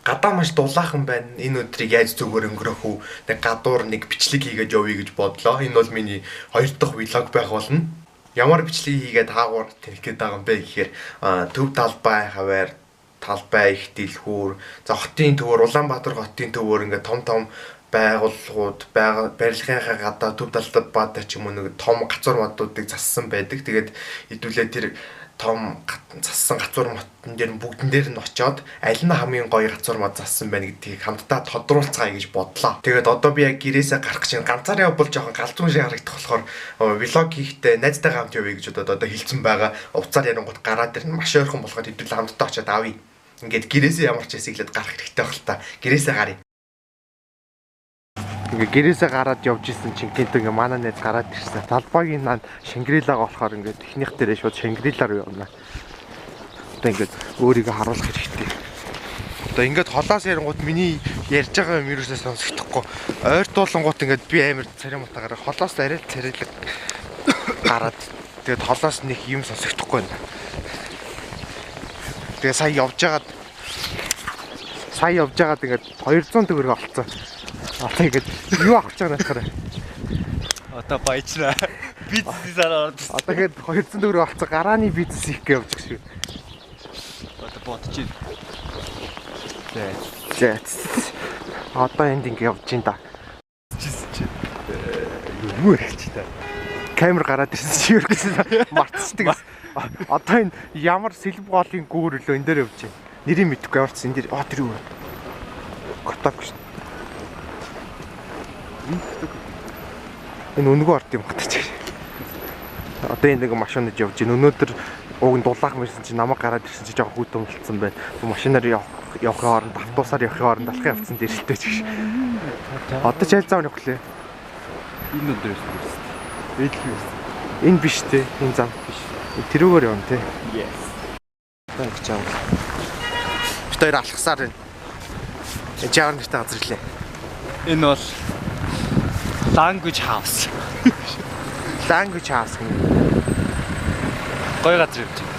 Гадаа маш дулаахан байна. Энэ өдрийг яаж зүгээр өнгөрөх үү? Нэг гадуур нэг бичлэг хийгээд явъя гэж бодлоо. Энэ бол миний 2 дахь vlog байх болно. Ямар бичлэг хийгээд хаагуур тэрх гээд байгаа юм бэ гэхээр төв талбай хаваар талбай их дэлгүүр хотын төвөр Улаанбаатар хотын төвөр ингээд том байгууллагууд барилгынхаа гадаа төв талбайтай ч юм уу нэг том гацуур модуудыг зассан байдаг. Тэгээд хэдүүлээ тэр том зассан гацуур модон дээр бүгдэн дээр нь очиод аль нь хамгийн гоё гацуур мод зассан байна гэдгийг хамтдаа тодруулцгаая гэж бодлоо. Тэгээд одоо би яг гэрээсээ гарах гэж ганцаараа явбал жоохон галзуун шиг харагдах болохоор влог хийхдээ найзтайгаа хамт явъя гэж одоо хэлсэн байгаа. Уцаар ярангууд гараад ирнэ. Маш ойрхон болохоор хэдүүлээ хамтдаа очиод авъя. Ингээд гэрээсээ ямар ч хэсэглээд гарах хэрэгтэй байх л та. Гэрээсээ гаръя. Ингээ гэрээсээ гараад явж исэн чинь гинт ингээ манай найз гараад ирсэн. Талбайгийн нанд Шангрилаага болохоор ингээ техник дээрээ шууд Шангрилаар явна. Одоо ингээ өөрийгөө харуулах хэрэгтэй. Одоо ингээд холоос ярингууд миний ярьж байгаа юм ерөөсөө сонсогдохгүй. Ойр дуулангууд ингээд би амар царимутаагаар холоос арай царилэг гараад тэгээд холоос нэг юм сонсогдохгүй байна. Тэгээ сая явж байгаад ингээд 200 төгрөг олцсон. Одоо ингээд юу авах гэж байгаа нөхөр. Одоо баячнаа. Бизнесээр ороод. Одоо ингээд 200 төгрөг олцсон гарааны бизнес хийх гэж явж байгаа шүү. Одоо бодчих. За. Одоо энд ингээд явж ин да. Юу ярьж та. Камер гараад ирсэн чи юу гэсэн мартчихдаг. Одоо энэ ямар сэлб голын гүүр лөө энэ дээр явж байна. Нэрийг мэдэхгүй ямар ч энэ дээр тэр юу. Котак шүү. Энэ өнгөө орд юм готч. Одоо энэ нэг машинад явж байна. Өнөөдөр ууг нь дулаахан ирсэн чинь намайг гараад ирсэн чинь жоохон хүүтэн болцсон байна. Машинаар явахын хооронд автобусаар явахын хооронд алхахын явцсан дэрэлтэй ч гэж. Одоо ч аль зам явах лээ. Энэ өдрөөс биш. Энэ биш те. Энэ зам биш. Тэрүүгээр явна те. Yes. Одоо ингэж байгаа. Бид хоёр алхасаар байна. Жаавар нэртэй газар ирлээ. Энэ бол language house. Language house гэх. Гоё газар явж байна.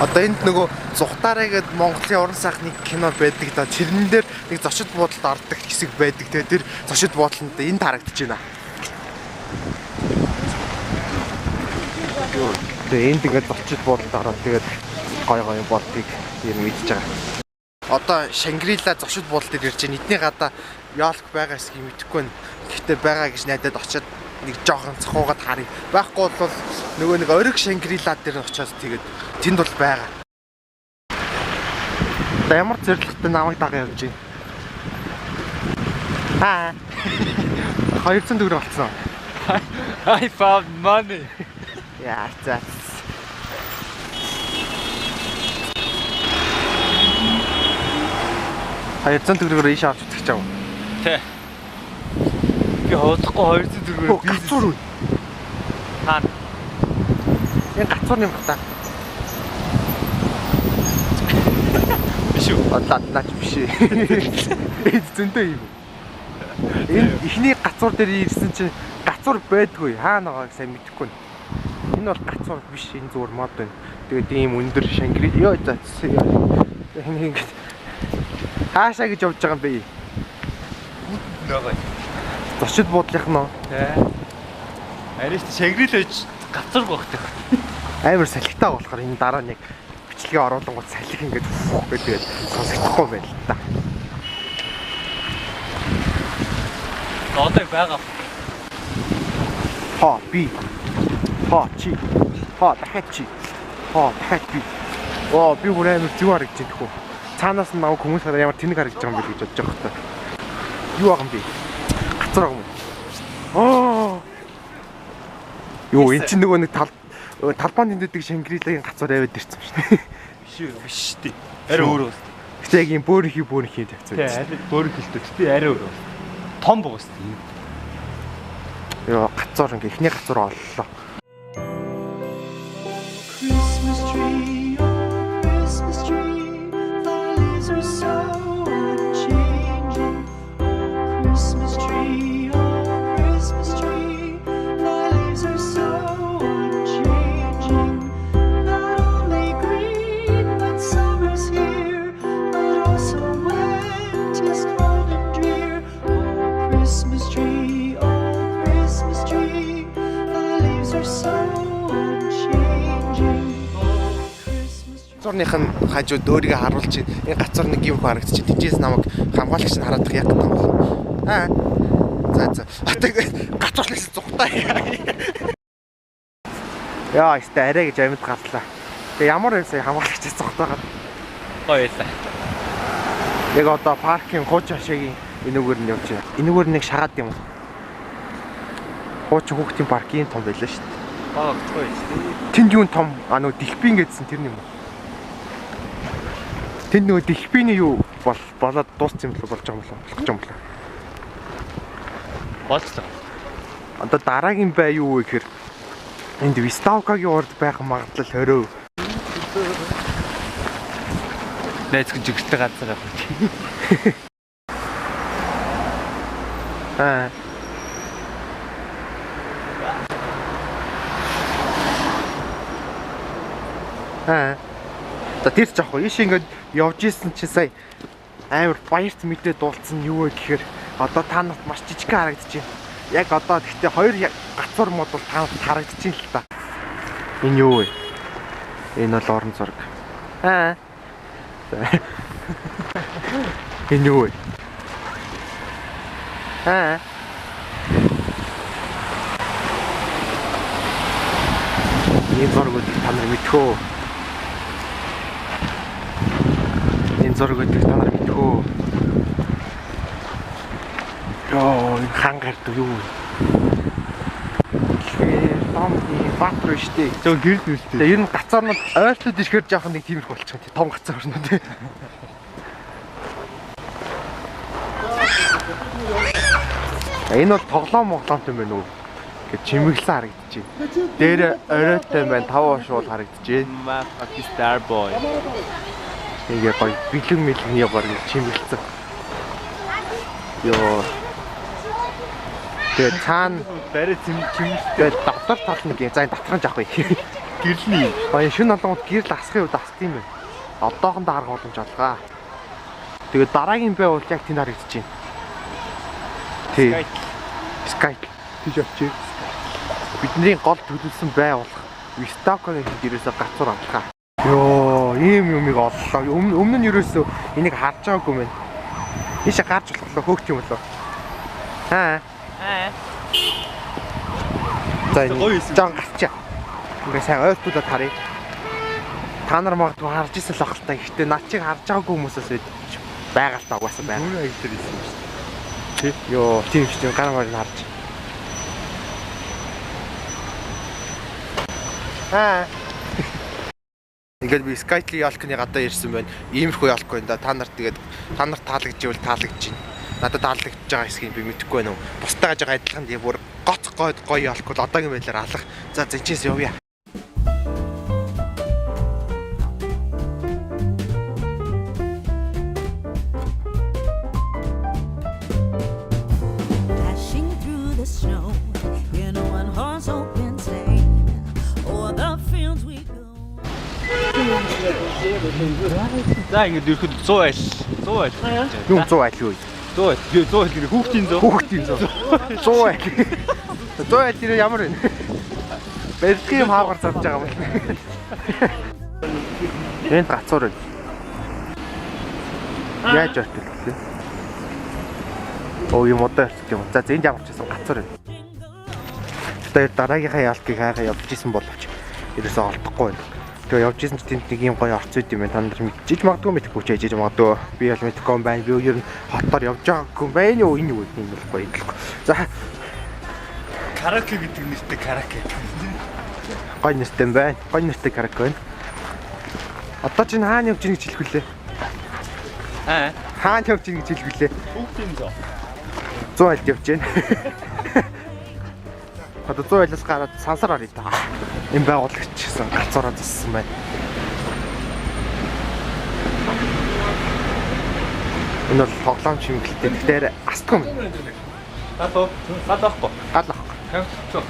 Одоо энд нөгөө Зухтаараа гээд Монголын уран сайхны кино байдаг да. Тэрэн дээр нэг зочид буудалд ордог хэсэг байдаг те. Тэр зочид буудалд энд харагдаж байна. Тэгээ энд ингээд зочид буудалд ороод тэгээд гоё болтыг юм мэдж байгаа. Одоо Шангрила зочид буудал дээр ирж байна. Эдний гадаа яалх байгаа эсхийг мэдэхгүй байна. Гэхдээ байгаа гэж найдаад очиод нэг жоохон цохуугаад харъя. Байхгүй бол нөгөө нэг ориг Шангрила дээр очиод тэгээд тэнд бол байгаа. Одоо ямар зэрлэгтэй намайг дагаа явж байна. 200 төгрөг олцсон. I found money. Яа за. Хайрцан төгрөгөөр ийш авч үзэх гэж байгаа. Тэ. Би хоодохгүй 200 төгрөгөөр гацуур үү? Хаа. Энэ гацуур юм байна. Биш үү? Наач биш. Энэ зөндөө юм. Энэ ихний гацуур дээр ирсэн чинь гацуур байдгүй. Хаана байгааг сайн мэдэхгүй. Энэ бол гацуур биш. Энэ зүгээр мод байна. Тэгээд ийм өндөр Шангри. Йоо за. Энэ хаашаа гэж явж байгаа юм бэ? Нөгөө. Зочид буудлынх нь. Тэ. Ариш Шангрилж гацуур гоохтой. Амар салхитай болохоор энэ дараа нэг бичлэгээ оруулангууд салхи ингээд тэгээд сонсогдохгүй байл та. Одоо байгаа. Ха би. Ха чи. Ха дахиад чи. Ха дахиад би. Оо би бүр амар зүг харагдаж байна тэхүү. Цаанаас нь намайг хүмүүс хараа ямар тэнэг харагдаж байгаа юм бэ гэж бодож байгаа хэрэг. Юу байгаа юм бэ? Гацуур байгаа юм. Оо. Юу эн чинь нөгөө нэг талбаанд дэдэг Шангрилагийн гацуур аваад ирсэн шүү дээ. Биш шүү дээ. Арай өөр байна. Гэтэ яг юм бөөрийнхий гацуур. Тий, арай бөөрийн хэлтэй. Гэтэ арай өөр байна. Том богос тийм. Яа гацуур ингээ ихний гацуур оллоо. Christmas tree, oh Christmas tree, thy leaves are so unchanging. Oh Christmas tree, thy leaves are so unchanging. Not only green, but summer's here, but also well. гацуурных нь хажууд өөрийгөө харуулж энэ гацуур нэг юм харагдчих. Тинчээс намайг хамгаалагч нь хараад яг гэдэг юм бол. За. Гацуурлаас зүгтаа. Яа, ихтэй арай гэж амьд гарлаа. Тэгээ ямар байсан хамгаалагчаас зүгтаагаад. Гоё байлаа. Яг одоо паркийн хууч хашаагийн энүүгээр нь явж байна. Энүүгээр нэг шагаад юм уу? Хууч хүүхдийн паркийн том байлаа шүү дээ. Гоё шүү. Тэнд юу том нөгөө дэлбийн гэдсэн тэр юм уу? Тэнд нөгөө дэлбиний юу болоод дууссан юм болж байгаа юм болоо. Болцлоо. Одоо дараагийн бай юу вэ гэхээр энд Виставкагийн урд байх магадлал 20%. Найз гэж өгтэй газар авах. За тэр ч аахгүй. Иш ингээд явж исэн чи сая амар баярт мэдээ дуулцсан юу вэ гэхээр одоо та нарт маш жижиг харагдаж байна. Яг одоо гэхдээ хоёр гацуур мод бол та нарт харагдаж байна л та. Энэ юу вэ? Энэ бол орон зураг. Энэ юу вэ? Энэ зургууд та нар мэдхөө. Энэ зургууд та нар мэдхөө. Йоо, энэ хангард юу вэ? Томны баатар штий. Зөв гэрд нүстэй. Тэгээ ер нь гацаарнууд ойртууд ирэхээр жоохон нэг тиймэрхүү болчих юм. Том гацаарнууд тий. Энэ бол тоглоом юм байна уу? Гэт чимэглэн харагдаж байна. Дээр оройтой байна. 5 шуул харагдаж байна. Motherfucking star boy. Тэгээ гоё бэлэн мэлэн яваар чимэглэлцэн. Йоо. Тэгээ цаана барай чимэглэлтэй. Тэгээ дотор тал нэг за энэ татханж авах бай. Гэрлний. Баян шин болгоод гэрэл асахын үед асах юм байна. Одоохондоо харах боломж олгоо. Тэгээ дараагийн бай бол яг тэнд харагдаж байна. Тий. Skype тийш очив. Бидний гол төлөвлөсөн бай болох Виставкагийн дээрээс гацуур авлаа. Йоо, ийм юмыг оллоо. Өмнө нь ерөөсөө энийг харж байгаагүй мэн. Ийшээ гарч болохлоо хөөгч юм болоо. За энэ жан гарчаа. Ингээ сайн ойртуулаад харъя. Та нар магадгүй харж ирсэн л ах л та. Гэхдээ над чиг харж байгаагүй хүмүүсээс байгаа л та угаасаа байна. Мөн аяг дээр ирсэн шүү дээ. Тий. Йоо, тийм шүү дээ. Гараа марыг харж. Ингээд би Skype ялкны гадаа ирсэн байна. Иймэрхүү ялк байна да. Та нарт таалагдчихвал таалагдж байна. Надад таалагдж байгаа хэсгийг би мэдэхгүй байна уу. Бусдаа гаж байгаа адилхан тийм бүр гоц гоё ялк бол одоогийн байдлаар алах. За зэнчээс явъя. Dashing through the snow in a one-horse open sleigh. O'er the fields we go. За ингэ ирэхэд 100 айл. 100 айл. Юу 100 айл юу? 100 айл. 100 айл гэх хүүхдийн 100. Хүүхдийн 100. 100 айл. 100 айл тэр ямар вэ? Бэлгийн юм хаагаар зарж байгаа юм. Энд гацуур байна. Яаж очив вэ? Оо юм одоо явчих юм. За зэнд ямар ч гэсэн гацуур байна. Тэр дараагийнхаа ялкыг хайгаа явж исэн боловч ерөөсөө олдохгүй байна. Тэгээ явж исэн чинь тэнд нэг юм гоё орц үйд юм байна. Та нар мэдчихэж магадгүй мэдэхгүй ч яжиж магадгүй. Би бол мэдэхгүй юм байна. Би ер нь хотоор явж байгаагүй юм байна юу? Энэ юу гэдэг юм бол гоё юм. За Караоке гэдэг нэртэй караоке. гоё нэртэй юм байна. Гоё нэртэй караоке байна. Одоо чинь хаана явж байгааг хэлэхүлээ. Хаана явж байгааг хэлэхүлээ. Хүүхдийн 100. 100 айлд явж байна. Одоо 100 айлаас гараад сансар орё та. Энэ байгуулагч гэсэн гацаараа зассан байна. Энэ бол тоглоом чимгэлтэй. Тэгэхээр астгүй юм. Гадаахгүй. Галах. Хавцаа.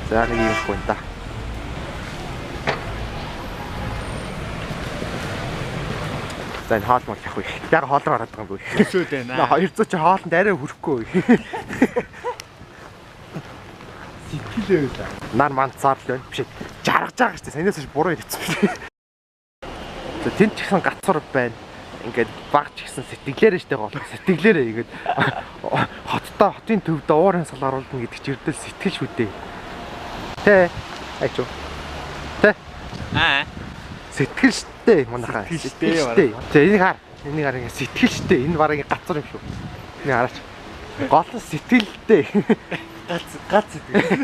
За нэг юм хүн та. За энэ хоол мол явах уу. Яг хоолроо ороод байгаа юм уу? Өсөөд байна. 200 чи хоолнд арай хүрэхгүй. Сэтгэл Нилээ үү. Нар манцаар л байна. Биш жаргаж байгаа шүү дээ. Санаас ч буруу хэлсэн биш. За тэнд ч гэсэн гацур байна. Ингээд баг ч гэсэн сэтгэлээрээ штэ гол. Сэтгэлээрээ ингээд хотын төвд уурын сал оруулна гэдэг чи ердөө сэтгэл шүү дээ. Тэ. Айчуу. Тэ. Сэтгэл штэ манайхаа. Сэтгэл штэ. За энийг хар. Энийг хар ингээд сэтгэл штэ. Энэ бараг гацур юм шүү. Энийг хараач. Гол нь сэтгэлтэй. Гац сэтгэл.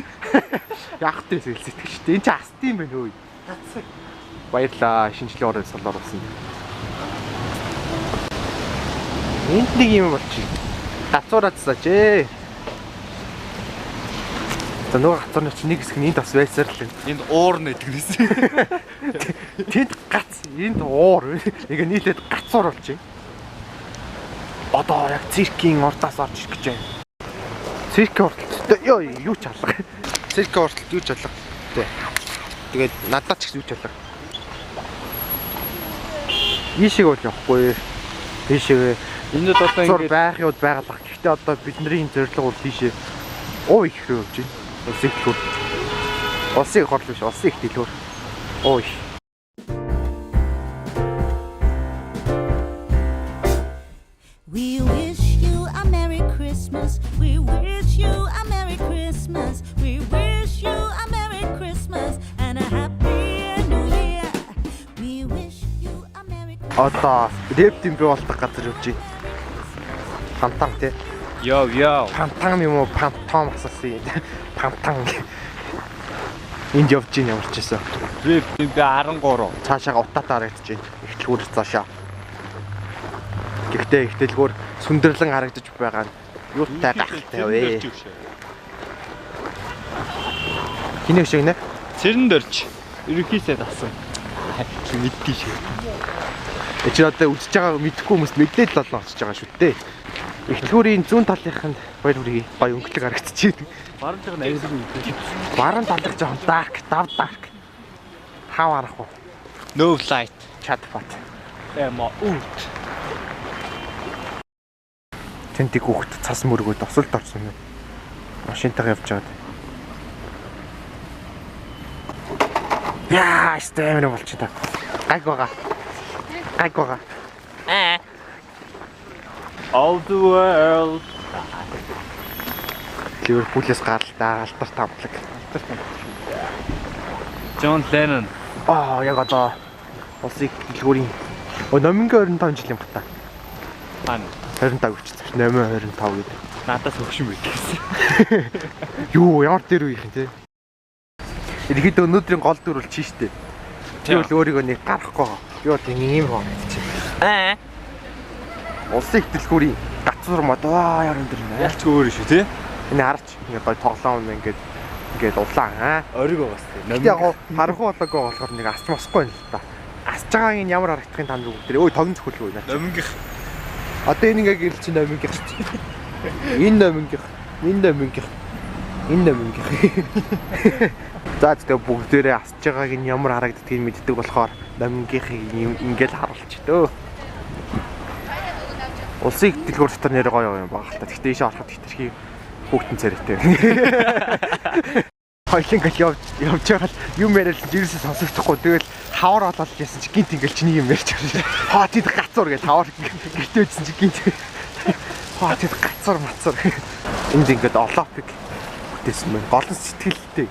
Яг тэ сэтгэл штэ. Энд чи аст юм байна өө. Гац. Баярлаа. Шинжлэх ухааны сал оруулсан. Энд нэг юм болчих. Гацуурацсаач ээ. За нөгөө гацуурны чинь нэг хэсэг нь энд бас байсаар л энэ. Энд уур нэгдгээс. Тэнд гац, энд уур. Нэг нийлээд гацуур болчих. Одоо яг циркийн урдаас орж ирэх гэж байна. Циркийн урталт ёо юу ч алга. Циркийн урталт юу ч алга. Тэгээд надад ч юу ч алга. Ийшээ бол явахгүй. Ийшээ Энд одоо ингээд байх юм байгалах. Гэхдээ одоо бидний зорилго бол тийшээ уу их рүү явж байна. Улсын дэлгүүр. Улсын хурл биш, улсын их дэлгүүр. Уу их. We wish you a Merry Christmas. We wish you a Merry Christmas. We wish you a Merry Christmas and a Happy New Year. We wish you a Merry Christmas. Одоо рэп юм би болдог газар явж байна. Пантан тий. Яв. Пантан юм уу? Пантом асуусан. Пантан. Энд явж байна ямар ч байсан. Рэп би 13. Цаашаа утаатаа харагдаж байна. Ихтлгүүр цаашаа. Гэхдээ ихтлгүүр сүндэрлэн харагдаж байгаа нь юутай гахалтай вэ? Хинэ шиг нэ? Цэрэн дөрч. Ерөнхийдөө тасан. Мэддий шиг. Чи одоо үдчихэж байгааг мэдэхгүй хүмүүст мэдээлэл болон очиж байгаа шүү дээ. Ихтлгүүрийн зүүн талынх нь баяр хүргэе. Гоё өнгөлөг харагдчихэв. Баруун талын аясыг үлдээ. Баруун талд жоохон dark, dark. Хав арах уу? No light. Chatbot. Эмо ут. Тэнтиг хүүхэд цас мөргөөд осолд орсон юм. Машинтайгаа явж байгаад. Яа, стэмэр болчих та. Гайг байгаа. All the world. Ливерпулээс гаралтай алдар тамплаг. John Lennon. Яг одоо улсын дэлгүүрийн номингийн 25 жил юм бата. Хан. 25 өчсөн. 825 гэдэг. Надаас хөгшин байт гэсэн. Юу, ямар дээр үеийнх нь те. Ихэд өнөөдрийн гол дүр бол чи штэ. Чи бол өөрийгөө нэг гарахгүй. Би бол ийм юм байна. Улсын их дэлгүүрийн гацуур мод яар энэ дэр. Ялч өөр шүү тий. Энэ хараач ингээ гой тоглоом ингээд улаан Ориг байгаас тий. Яг харанхуй болоогүй болохоор нэг асч мосхгүй юм л та. Асч байгааг нь ямар харагдахын танд бүгд. Өө тогн зөвхөлгүй наа. Номингих. Одоо энэ ингээ гэл чи номингих шүү. Энэ номингих. За тэгээ бүгдээрээ асч байгааг нь ямар харагддгийг мэддэг болохоор номингийнхыг ингээл харуулж дөө. Улсын их дэлгүүр дотор нэр гоё юм баг л та. Гэхдээ ийшээ ороход хитрхи хүүхдэн царайтай. Хоёлын гал явж байгаа л юм яриад ерөөсөө сонсогдохгүй. Тэгэл хавар болоод яасан чи гинт ингээл чиний юм ярьж байгаа. Хаа тэд гацуур гэж хавар гэртээсэн чи гинт. Хаа тэд гацуур мацуур. Энд ингээд олимпик бүтээсэн байна. Гол нь сэтгэлтэй.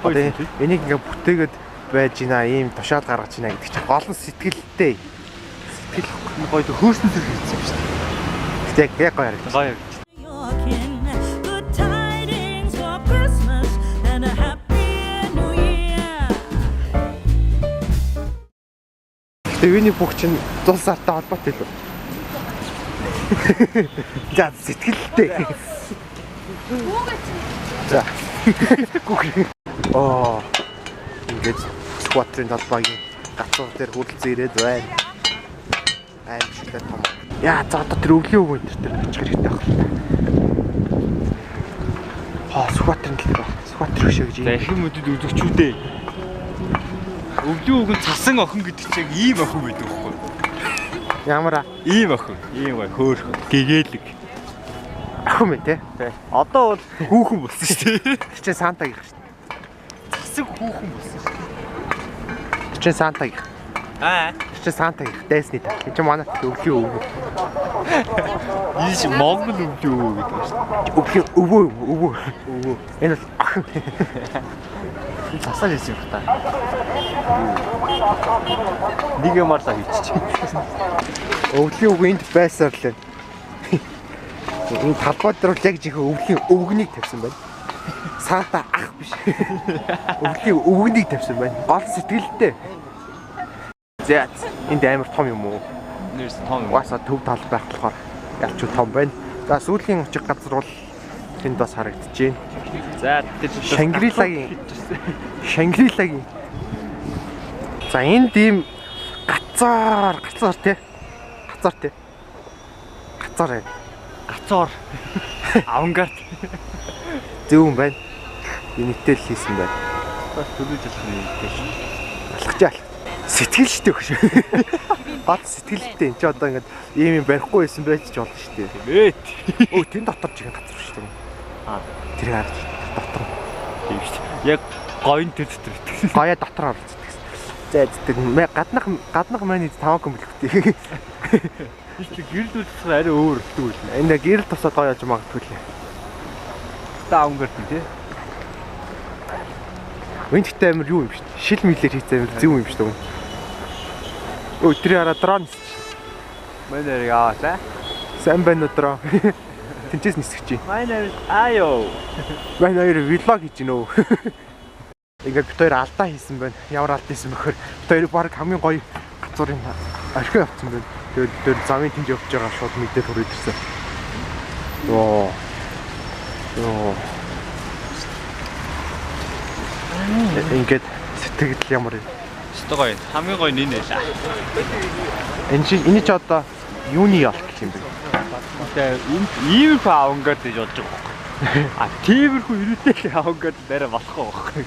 Одоо энийг ингээд бүтээгээд байж гинэ ийм тушаал гаргаж гинэ гэдэг чинь гол нь сэтгэлтэй. Сэтгэл гоё хөөснө зэрэг хэлсэн юм шүү дээ. Гэтэ яг гоё харагдсан. Гоё. Your kin. Good tidings for Christmas and a Happy New Year. Гэтэ юуны бүх чинь зул сартай холбоотой л үү? За сэтгэлтэй. За. Ингээд скватрын талбайгийн гацуур дээр хуралцсан ирээд байна. Аимшигтай том. Яа за одоо тэр өвлийн үг энэ төр очих хэрэгтэй байх. Скватрын талбай. Скватр хөшөө гэж. За их мөдөд өдөгчүүдээ. Өвлийн үг нь цасан охин гэдэг чинь ийм охин байдаг байхгүй. Ямар Ийм охин. Ийм гой хөөхөн. Гэгээлэг. охин мэ те? Одоо бол хүүхэн болсон шүү дээ. Чи Санта гэх шүү дээ. хэсэг хүүхэн болсон шүү. Чи Сантаг. Чи Сантаг дайсны та. Чи манай өвлийн өвөө. Ийш Монгол өвлийн өвөө гэдэг шүү. Өвлийн өвөө. Энэ бол охин. Засаад ирсэн юм та. Нэг юмараа хийчих. Өвлийн өвөнд байсаар л. Энэ талбай дээр л яг жинхэнэ өвлийн өвгнийг тавьсан байна. Санта ах биш. Өвлийн өвгнийг тавьсан байна. Гол сэтгэлтэй. За энд амар том юм уу? Нэрс том. Угаасаа төв тал байх болохоор ялч том байна. За сүүлийн очих газар бол тэнд бас харагдчихээн. За тэр Шангрилагийн. За энд ийм гацаар тий. Гацаар. Гацоор. Авангард. Зөв юм байна. Юнитэл хийсэн байна. Бас төлөж болох юм гэж. Алхачаал. Сэтгэл штэй хөш. Бат сэтгэлтэй энэ ч одоо ингээд ийм юм барихгүй байсан байж ч болно шүү дээ. Тэмээд. Өө тэн дотор жихэн газар шүү дээ. Тэр харж дотор. Тийм шүү. Яг гоён тэр дотор итгэсэн. Гоёо дотор оролцдог гэсэн. За гаднах маань 5 комплекттэй. Гэрэл үлдэх арай өөр өгдөг үл. Энд гэрэл тусаад гоё яаж магадгүй лээ. Авангард тий. Винттэй амир юу юм шүү дээ. Шил мэлээр хийцээ амир зөв юм шүү дээ. Өө тэр хараа дрон. Манай яалаа. Сайн байна уу дрон? Тэнцээс нисгэж чинь. Манай аё. Манай хоёр влог хийж гинөө. Ингээд бид хоёр алдаа хийсэн байна. Ямар алдаа хийсэн бэхээр бид хоёр баг хамгийн гоё газар юм ашиг авсан байна. Тэгээд бид хоёр замын тэнж явж байгаа шууд мэдээ төрөд ирсэн. Йоо. Ингээд сэтгэл ямар юм. Өстой гоё. Хамгийн гоё нь энэ байлаа. Энэ ч одоо юуны ялт гэх юм бэ? Тэгээ ийм их авангард гэж бодож байгаа. Тиймэрхүү ирээдүйн авангард барай болохгүй байхгүй.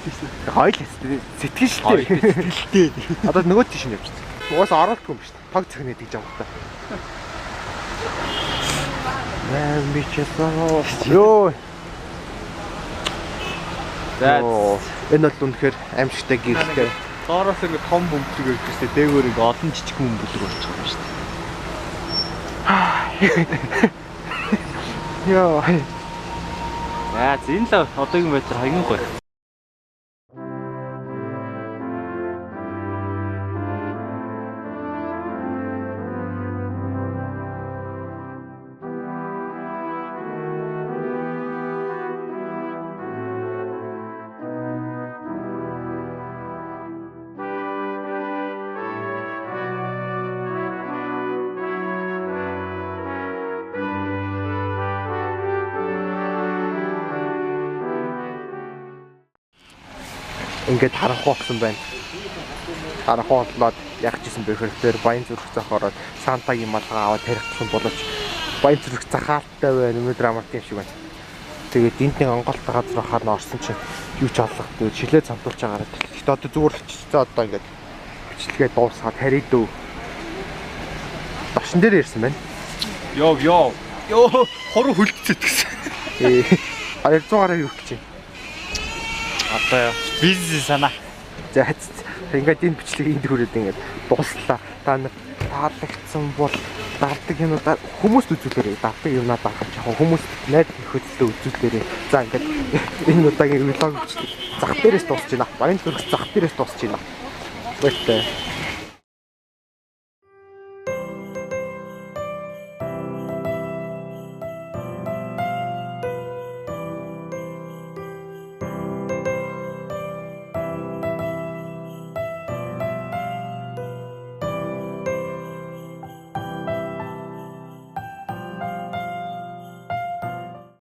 Хоёул сэтгэл штэй. Одоо нөгөө тийш нь явчихсан. Угаасаа оролтгүй юм шүү дээ. Тог цэгнэ гэж байгаа юм та. Би чесоо. Йоо. Энэ бол үнэхээр аимшигтай гэрэлтэй. Доороос ингэ том бөмбөлөг өгчтэй дээгүүр ингэ олон жижиг бөмбөлөг болчих юм шүү дээ. Йоо. Энэ л одоогийн байдлаар хаяг гоё. Ингээд харахгүй болсон байна. Харахгүй болоод яг ч гэсэн бэхэрээр баян зүрх зохиороод Сантагийн малгай аваад тарихсан боловч баян зүрх захаалттай байна. Өнөөдөр амар тийм шиг байна. Тэгээд энд нэг онголтой газар хахаар орсон чинь юу ч олох. Тэгээд шилээ цамтуулж байгаараа. Тэгэхдээ одоо зүгээр очицээ одоо ингээд бичлэгээ дуусгаад харийг дөө. Дошин дээр ирсэн байна. Йоо. Хоруу хөлтцөд гэсэн. 200 гараа юу гэж чинь. Одоо бизнес санаа. За ингээд энэ бичлэгийг энд хүрээд ингээд дуслаа. Та нар таалагдсан бол дардаг юмудаа хүмүүст үзүүлээрэй. Дардаг юмнаа дарах яг хүмүүст найд нөхөдлөө үзүүлээрэй. За ингээд энэ удаагийн влог бичлэг зах дээрээс дуусч байна. Баян зүрх зах дээрээс дуусч байна. Баяртай.